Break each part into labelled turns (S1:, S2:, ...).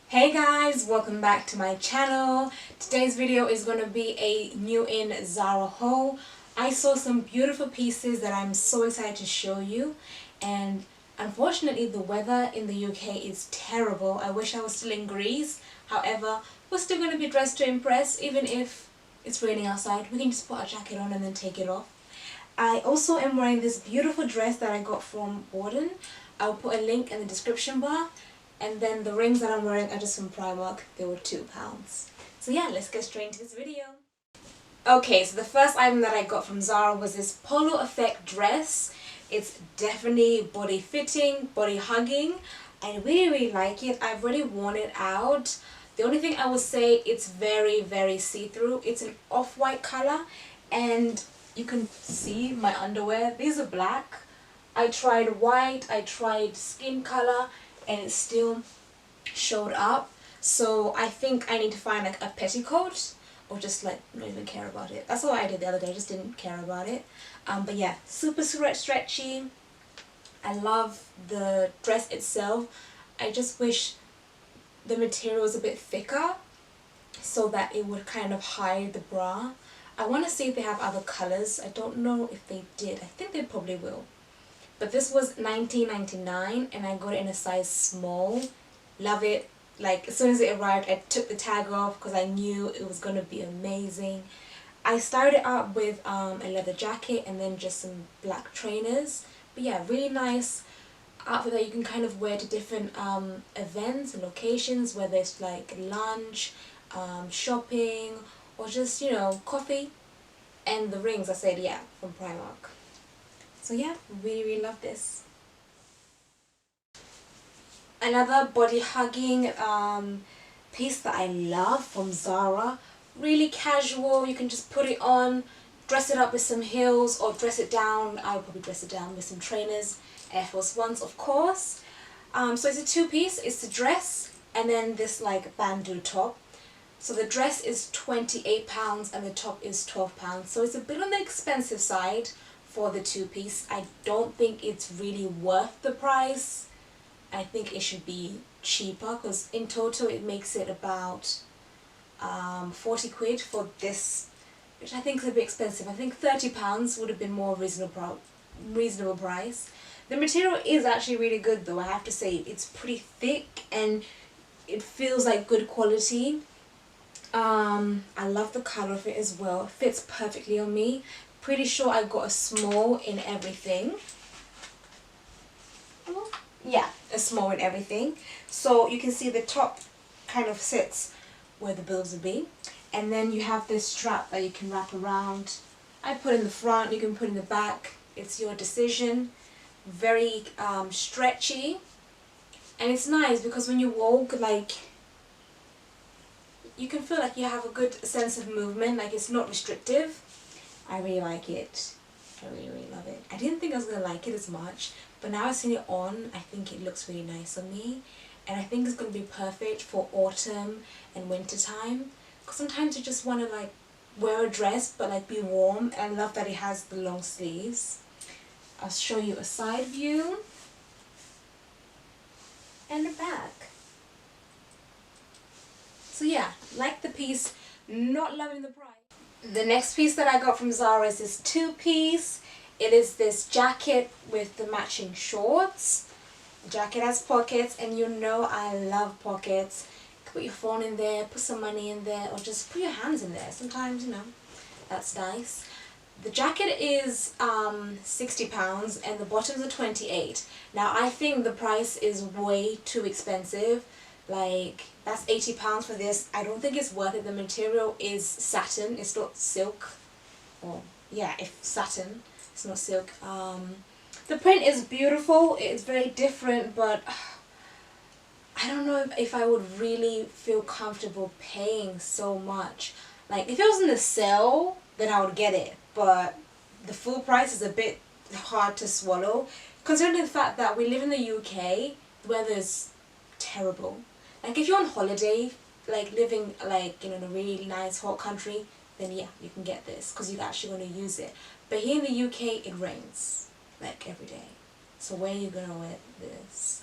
S1: Hey guys, welcome back to my channel. Today's video is going to be a new in Zara haul. I saw some beautiful pieces that I'm so excited to show you, and unfortunately the weather in the UK is terrible. I wish I was still in Greece. However, we're still going to be dressed to impress even if it's raining outside. We can just put our jacket on and then take it off. I also am wearing this beautiful dress that I got from Boden. I'll put a link in the description bar. And then the rings that I'm wearing are just from Primark. They were £2. So yeah, let's get straight into this video. Okay, so the first item that I got from Zara was this Polo effect dress. It's definitely body fitting, body hugging. I really like it. I've already worn it out. The only thing I would say, it's very see-through. It's an off-white color, and you can see my underwear. These are black. I tried white, I tried skin color, and it still showed up. So I think I need to find like a petticoat, or just like not even care about it. That's what I did the other day. I just didn't care about it. But yeah, super stretchy. I love the dress itself. I just wish the material was a bit thicker so that it would kind of hide the bra. I want to see if they have other colors. I don't know if they did. I think they probably will. But this was $19.99 and I got it in a size small. Love it. Like, as soon as it arrived, I took the tag off because I knew it was going to be amazing. I started out with a leather jacket and then just some black trainers. But yeah, really nice outfit that you can kind of wear to different events and locations, whether it's like lunch, shopping, or just, you know, coffee. And the rings, I said, yeah, from Primark. So yeah, really love this. Another body hugging piece that I love from Zara. Really casual, you can just put it on, dress it up with some heels, or dress it down. I'll probably dress it down with some trainers, Air Force Ones of course. So it's a two-piece. It's the dress and then this like bandeau top. So the dress is £28 and the top is £12. So it's a bit on the expensive side for the two-piece. I don't think it's really worth the price. I think it should be cheaper because in total it makes it about 40 quid for this, which I think is a bit expensive. I think £30 would have been more reasonable price. The material is actually really good though, I have to say. It's pretty thick and it feels like good quality. I love the colour of it as well. It fits perfectly on me. Pretty sure I got a small in everything. Yeah, a small in everything. So you can see the top kind of sits where the bills would be. And then you have this strap that you can wrap around. I put in the front, you can put in the back. It's your decision. Very stretchy. And it's nice because when you walk, like, you can feel like you have a good sense of movement. Like, it's not restrictive. I really like it. I really love it. I didn't think I was going to like it as much, but now I've seen it on, I think it looks really nice on me. And I think it's going to be perfect for autumn and winter time. Because sometimes you just want to like wear a dress but like be warm, and I love that it has the long sleeves. I'll show you a side view and the back. So yeah, like the piece, not loving the price. The next piece that I got from Zara is this two-piece. It is this jacket with the matching shorts. The jacket has pockets, and you know I love pockets. You can put your phone in there, put some money in there, or just put your hands in there. Sometimes, you know, that's nice. The jacket is £60 and the bottoms are £28. Now I think the price is way too expensive. Like, that's £80 for this. I don't think it's worth it. The material is satin, it's not silk. Or yeah, if satin, it's not silk. The print is beautiful, it's very different, but I don't know if I would really feel comfortable paying so much. Like, if it was in the sale, then I would get it, but the full price is a bit hard to swallow, considering the fact that we live in the UK, the weather is terrible. Like, if you're on holiday, like living like, you know, in a really nice hot country, then yeah, you can get this because you're actually going to use it. But here in the UK, it rains like every day. So where are you going to wear this?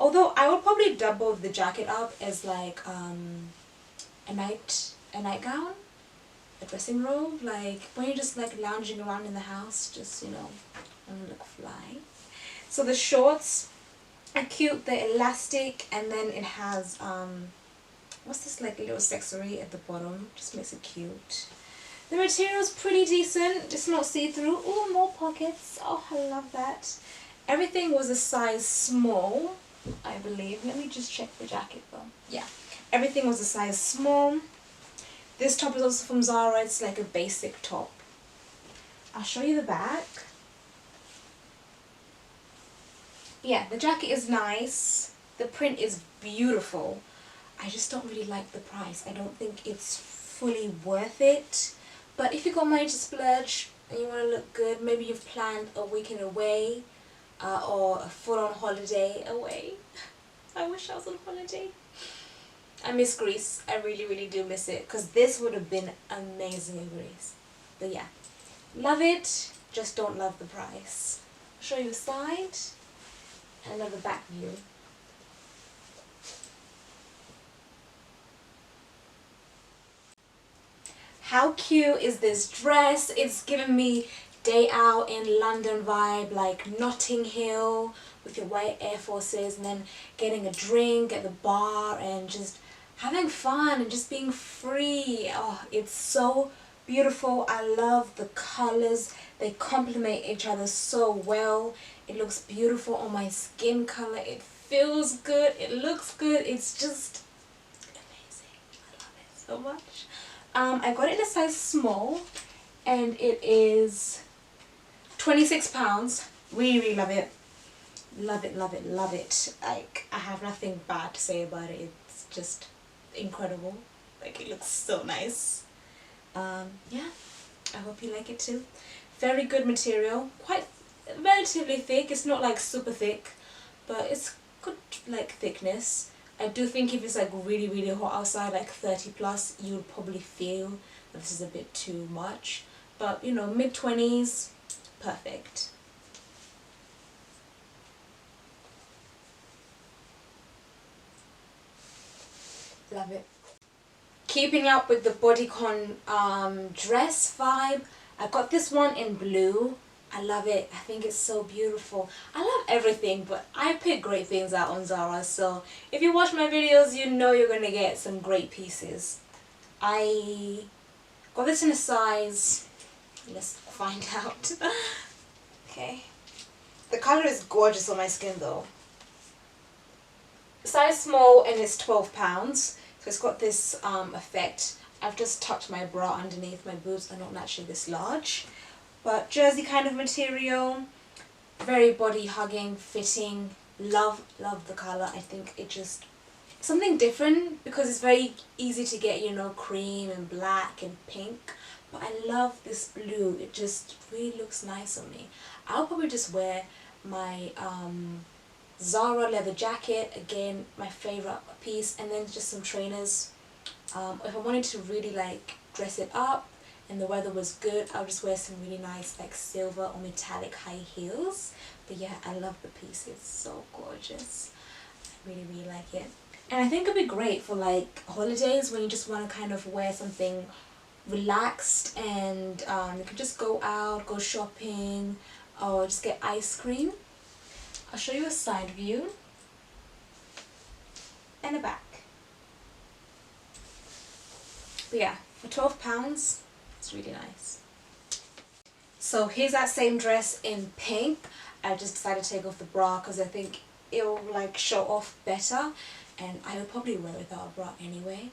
S1: Although I would probably double the jacket up as like a nightgown, a dressing robe, like when you're just like lounging around in the house, just, you know, want to look fly. So the shorts are cute, they're elastic, and then it has what's this like little accessory at the bottom, just makes it cute. The material's pretty decent, it's not see-through. Oh, more pockets, oh I love that. Everything was a size small, I believe. Let me just check the jacket though. Yeah, everything was a size small. This top is also from Zara, it's like a basic top. I'll show you the back. Yeah, the jacket is nice, the print is beautiful. I just don't really like the price. I don't think it's fully worth it. But if you got money to splurge and you want to look good, maybe you've planned a weekend away or a full-on holiday away. I wish I was on holiday. I miss Greece. I really, really do miss it, because this would have been amazing in Greece. But yeah, love it, just don't love the price. I'll show you the side and another back view. How cute is this dress? It's giving me day out in London vibe, like Notting Hill with your white Air Forces and then getting a drink at the bar and just having fun and just being free. Oh, it's so beautiful. I love the colors. They complement each other so well. It looks beautiful on my skin color. It feels good. It looks good. It's just amazing. I love it so much. I got it in a size small and it is £26. Really, really love it. Love it, love it, love it. Like, I have nothing bad to say about it. It's just incredible. Like, it looks so nice. Yeah, I hope you like it too. Very good material. Quite relatively thick. It's not like super thick, but it's good like thickness. I do think if it's like really, really hot outside, like 30 plus, you would probably feel that this is a bit too much. But, you know, mid-20s, perfect. Love it. Keeping up with the bodycon dress vibe, I got this one in blue. I love it. I think it's so beautiful. I love everything, but I pick great things out on Zara, so if you watch my videos, you know you're going to get some great pieces. I got this in a size, let's find out. Okay. The color is gorgeous on my skin though. Size small and it's £12, so it's got this effect. I've just tucked my bra underneath. My boobs are not naturally this large. But jersey kind of material, very body hugging, fitting. Love the colour. I think it just something different because it's very easy to get, you know, cream and black and pink. But I love this blue. It just really looks nice on me. I'll probably just wear my Zara leather jacket, again my favourite piece, and then just some trainers. If I wanted to really like dress it up and the weather was good, I'll just wear some really nice like silver or metallic high heels. But yeah, I love the piece. It's so gorgeous. I really, really like it. And I think it'd be great for like holidays when you just want to kind of wear something relaxed and you could just go out, go shopping, or just get ice cream. I'll show you a side view and a back. But yeah, for £12, it's really nice. So here's that same dress in pink. I just decided to take off the bra because I think it'll like show off better, and I would probably wear it without a bra anyway.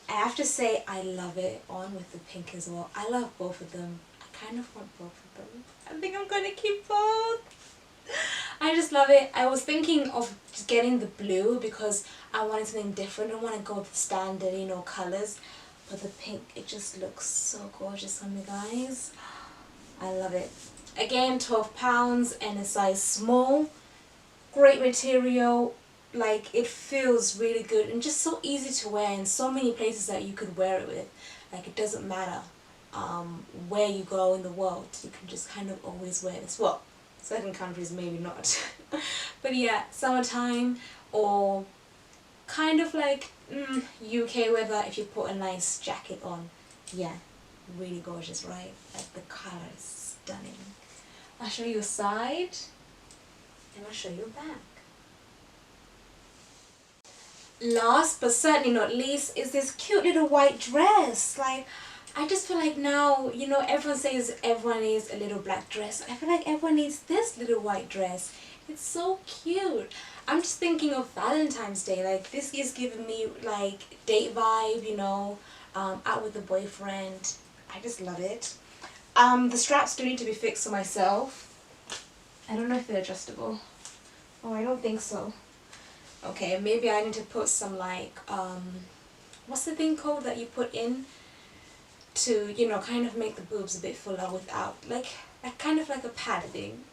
S1: I have to say I love it on with the pink as well. I love both of them. I kind of want both of them. I think I'm going to keep both. I just love it. I was thinking of just getting the blue because I wanted something different. I don't want to go with the standard, you know, colours. But the pink, it just looks so gorgeous on me, guys. I love it. Again, £12 and a size small. Great material. Like, it feels really good and just so easy to wear in so many places that you could wear it with. Like, it doesn't matter where you go in the world. You can just kind of always wear this. Well, certain countries maybe not. But yeah, summertime, or kind of like UK weather if you put a nice jacket on. Yeah, really gorgeous, right? Like the color is stunning. I'll show you a side and I'll show you a back. Last but certainly not least is this cute little white dress. Like, I just feel like now, you know, everyone says everyone needs a little black dress. I feel like everyone needs this little white dress. It's so cute. I'm just thinking of Valentine's Day. Like, this is giving me like date vibe, you know, out with a boyfriend. I just love it. The straps do need to be fixed for myself. I don't know if they're adjustable. Oh, I don't think so. Okay, maybe I need to put some like, what's the thing called that you put in to, you know, kind of make the boobs a bit fuller without, like kind of like a pad thing.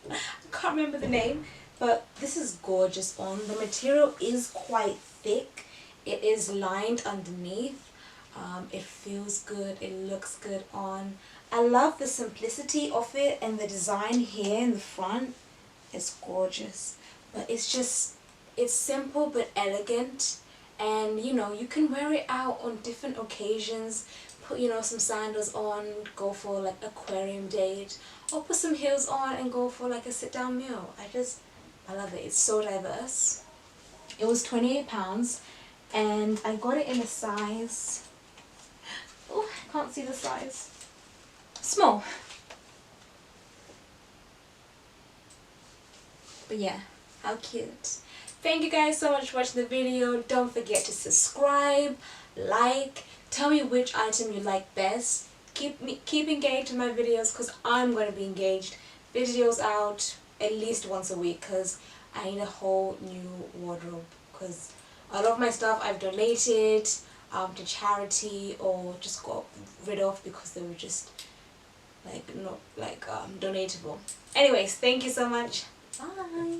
S1: I can't remember the name, but this is gorgeous on. The material is quite thick. It is lined underneath. It feels good. It looks good on. I love the simplicity of it, and the design here in the front is gorgeous. But it's just, it's simple but elegant, and you know, you can wear it out on different occasions. Put, you know, some sandals on, go for like aquarium date, or put some heels on and go for like a sit down meal. I love it. It's so diverse. It was £28 and I got it in a size, oh, I can't see the size, small. But yeah, how cute. Thank you guys so much for watching the video. Don't forget to subscribe, like, tell me which item you like best. Keep engaged in my videos because I'm going to be engaged. Videos out at least once a week because I need a whole new wardrobe, because a lot of my stuff I've donated to charity or just got rid of because they were just like not like donatable. Anyways, thank you so much. Bye.